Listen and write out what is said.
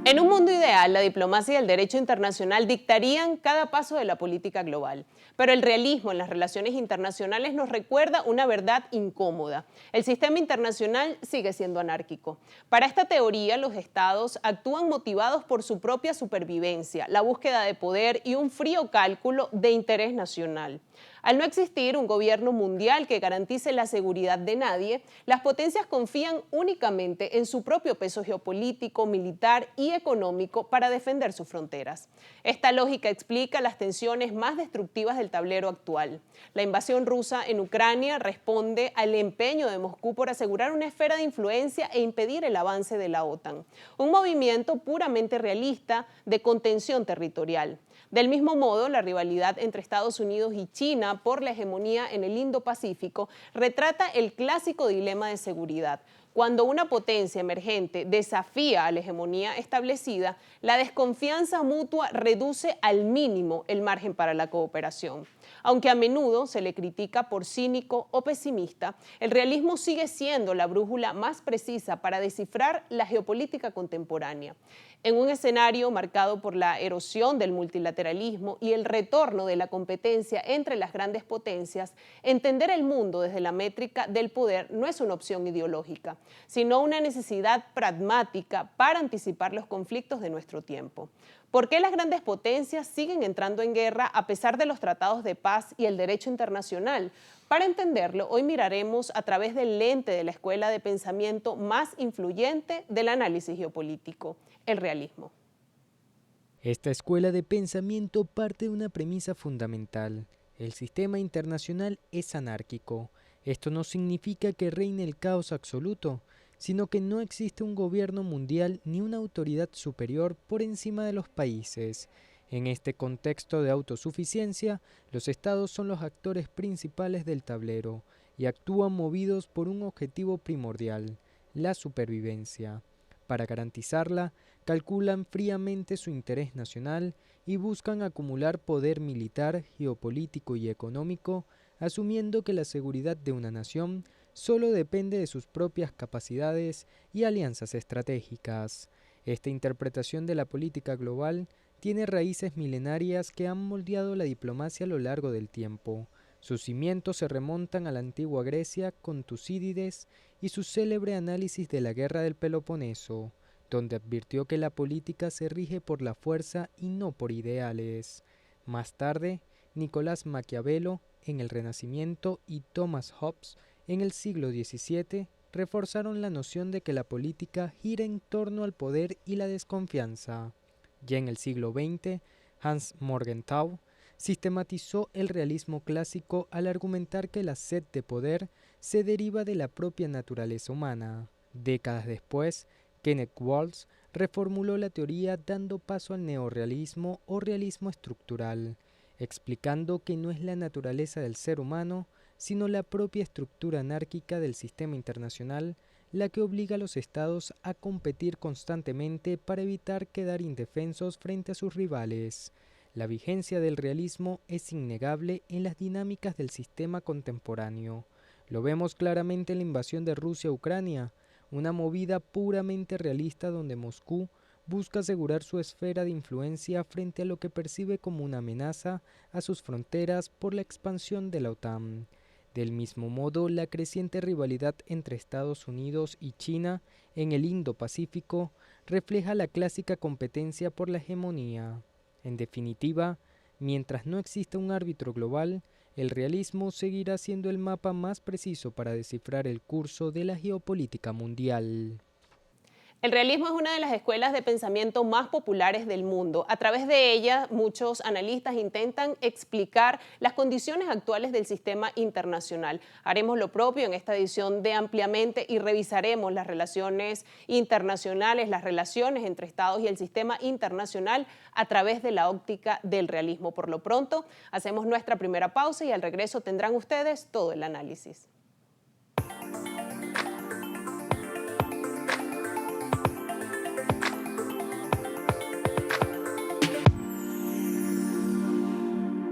En un mundo ideal, la diplomacia y el derecho internacional dictarían cada paso de la política global. Pero el realismo en las relaciones internacionales nos recuerda una verdad incómoda. El sistema internacional sigue siendo anárquico. Para esta teoría, los estados actúan motivados por su propia supervivencia, la búsqueda de poder y un frío cálculo de interés nacional. Al no existir un gobierno mundial que garantice la seguridad de nadie, las potencias confían únicamente en su propio peso geopolítico, militar y económico para defender sus fronteras. Esta lógica explica las tensiones más destructivas del tablero actual. La invasión rusa en Ucrania responde al empeño de Moscú por asegurar una esfera de influencia e impedir el avance de la OTAN, un movimiento puramente realista de contención territorial. Del mismo modo, la rivalidad entre Estados Unidos y China por la hegemonía en el Indo-Pacífico retrata el clásico dilema de seguridad. Cuando una potencia emergente desafía a la hegemonía establecida, la desconfianza mutua reduce al mínimo el margen para la cooperación. Aunque a menudo se le critica por cínico o pesimista, el realismo sigue siendo la brújula más precisa para descifrar la geopolítica contemporánea. En un escenario marcado por la erosión del multilateralismo y el retorno de la competencia entre las grandes potencias, entender el mundo desde la métrica del poder no es una opción ideológica, sino una necesidad pragmática para anticipar los conflictos de nuestro tiempo. ¿Por qué las grandes potencias siguen entrando en guerra a pesar de los tratados de paz y el derecho internacional? Para entenderlo, hoy miraremos a través del lente de la escuela de pensamiento más influyente del análisis geopolítico, el realismo. Esta escuela de pensamiento parte de una premisa fundamental. El sistema internacional es anárquico. Esto no significa que reine el caos absoluto, sino que no existe un gobierno mundial ni una autoridad superior por encima de los países. En este contexto de autosuficiencia, los estados son los actores principales del tablero y actúan movidos por un objetivo primordial, la supervivencia. Para garantizarla, calculan fríamente su interés nacional y buscan acumular poder militar, geopolítico y económico, asumiendo que la seguridad de una nación solo depende de sus propias capacidades y alianzas estratégicas. Esta interpretación de la política global tiene raíces milenarias que han moldeado la diplomacia a lo largo del tiempo. Sus cimientos se remontan a la antigua Grecia con Tucídides y su célebre análisis de la guerra del Peloponeso, donde advirtió que la política se rige por la fuerza y no por ideales. Más tarde, Nicolás Maquiavelo en el Renacimiento y Thomas Hobbes en el siglo XVII reforzaron la noción de que la política gira en torno al poder y la desconfianza. Ya en el siglo XX, Hans Morgenthau sistematizó el realismo clásico al argumentar que la sed de poder se deriva de la propia naturaleza humana. Décadas después, Kenneth Waltz reformuló la teoría dando paso al neorrealismo o realismo estructural, explicando que no es la naturaleza del ser humano, sino la propia estructura anárquica del sistema internacional la que obliga a los estados a competir constantemente para evitar quedar indefensos frente a sus rivales. La vigencia del realismo es innegable en las dinámicas del sistema contemporáneo. Lo vemos claramente en la invasión de Rusia a Ucrania, una movida puramente realista donde Moscú busca asegurar su esfera de influencia frente a lo que percibe como una amenaza a sus fronteras por la expansión de la OTAN. Del mismo modo, la creciente rivalidad entre Estados Unidos y China en el Indo-Pacífico refleja la clásica competencia por la hegemonía. En definitiva, mientras no exista un árbitro global, el realismo seguirá siendo el mapa más preciso para descifrar el curso de la geopolítica mundial. El realismo es una de las escuelas de pensamiento más populares del mundo. A través de ella, muchos analistas intentan explicar las condiciones actuales del sistema internacional. Haremos lo propio en esta edición de Ampliamente y revisaremos las relaciones internacionales, las relaciones entre estados y el sistema internacional a través de la óptica del realismo. Por lo pronto, hacemos nuestra primera pausa y al regreso tendrán ustedes todo el análisis.